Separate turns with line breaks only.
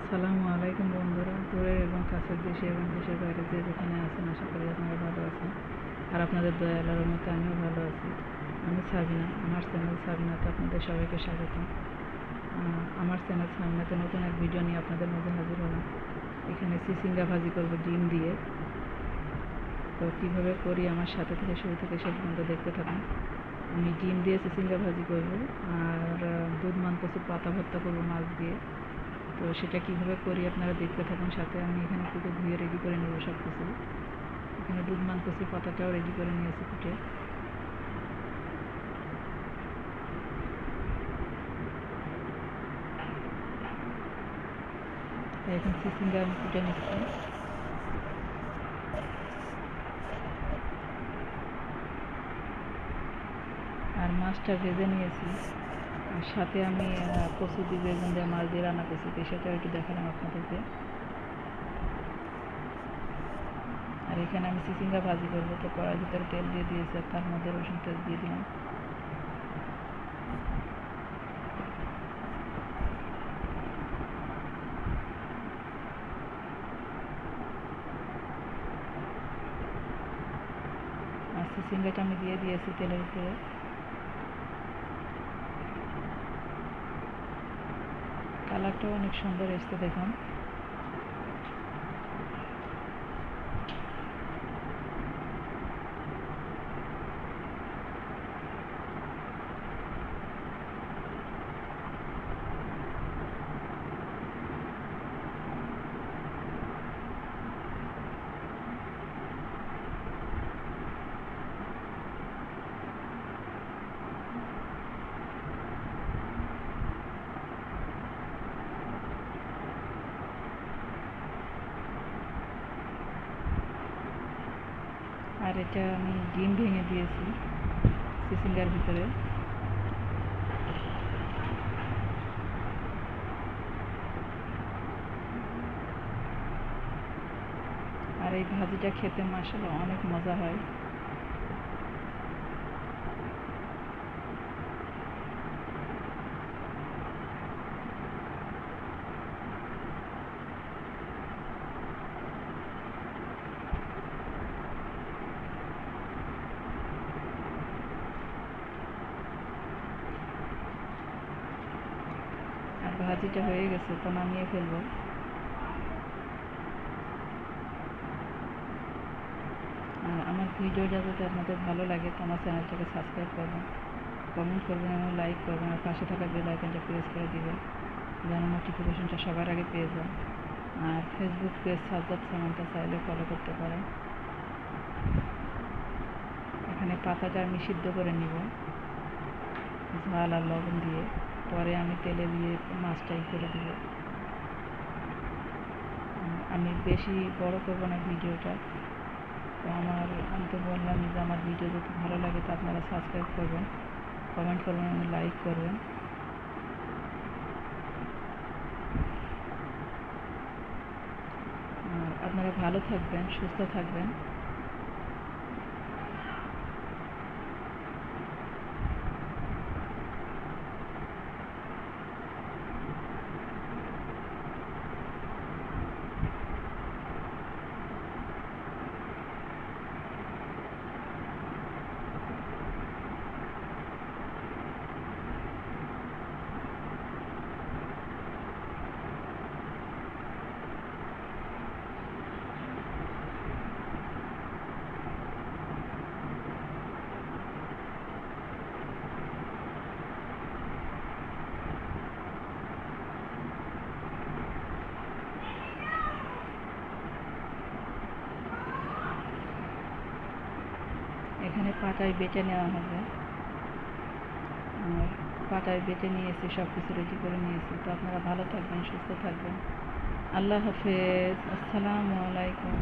আসসালামু আলাইকুম বন্ধুরা, দূরের এবং কাছের দেশে এবং দেশের বাইরে যে যেখানে আছেন, আশা করি আপনারা ভালো আছেন। আর আপনাদের দয়া আল্লাহর মধ্যে আমিও ভালো আছি। আমি সাবিনা, আমার চ্যানেল সাবিনাতে আপনাদের সবাইকে স্বাগতম। আমার চ্যানেল সাবিনাতে নতুন এক ভিডিও নিয়ে আপনাদের মধ্যে হাজির হলাম। এখানে চিচিঙ্গা ভাজি করবো ডিম দিয়ে। তো কীভাবে করি আমার সাথে থেকে শুরু থেকে শেষ পর্যন্ত দেখতে থাকুন। আমি ডিম দিয়ে চিচিঙ্গা ভাজি করব আর দুধ মান কচু পাতা ভর্তা করবো মাছ দিয়ে। তো সেটা কীভাবে করি আপনারা দেখতে থাকুন সাথে। আমি এখানে কুটে ধুয়ে রেডি করে নেব সব কিছু। এখানে দুধ মান কচু পাতাটাও রেডি করে নিয়েছি কুটে। এখন চিচিঙ্গা আমি কুটে নিচ্ছি। আর মাছটা ভেজে নিয়েছি। আর সাথে আমি কচু দিয়ে বেগুন দিয়ে মাছ দিয়ে রান্না করছি, সেটাও একটু দেখালাম আপনাদেরকে। আর এখানে আমি চিচিঙ্গা ভাজি করবো, তো কড়াইয়ের ভিতরে তেল দিয়ে দিয়েছি আর তার মধ্যে রসুন পেঁয়াজ দিয়ে দিলাম। আর চিচিঙ্গাটা আমি দিয়ে দিয়েছি তেলের উপরে। কালারটাও অনেক সুন্দর এসছে দেখুন। আর এটা আমি ডিম ভেঙে দিয়েছি চিচিঙ্গার ভিতরে। আর এই ভাজিটা খেতে মাশাআল্লাহ অনেক মজা হয়। আর ভাজিটা হয়ে গেছে, তো নামিয়ে ফেলবো। আর আমার ভিডিওটা যদি আপনাদের ভালো লাগে তো আমার চ্যানেলটাকে সাবস্ক্রাইব করবেন, কমেন্ট করবেন এবং লাইক করবেন। আর পাশে থাকা বেল আইকনটা প্রেস করে দিবেন যেন নোটিফিকেশনটা সবার আগে পেয়ে যান। আর ফেসবুক পেজ সাজ্জাদ সামান্তা চাইলে ফলো করতে পারেন। এখানে পাতাটা আমি সিদ্ধ করে নিব ঝাল আর লবণ দিয়ে, পরে আমি তেলে দিয়ে মাছটাই করে দিব। আমি বেশি বড় করবো না ভিডিওটা। তো আমি তো বললাম যে আমার ভিডিও যদি ভালো লাগে তো আপনারা সাবস্ক্রাইব করবেন, কমেন্ট করবেন এবং লাইক করবেন। আর আপনারা ভালো থাকবেন, সুস্থ থাকবেন। এখানে পাটায় বেটে নেওয়া হবে। আর পাটায় বেটে নিয়েছি, সব কিছু রেডি করে নিয়েছি। তো আপনারা ভালো থাকবেন, সুস্থ থাকবেন। আল্লাহ হাফেজ। আসসালামু আলাইকুম।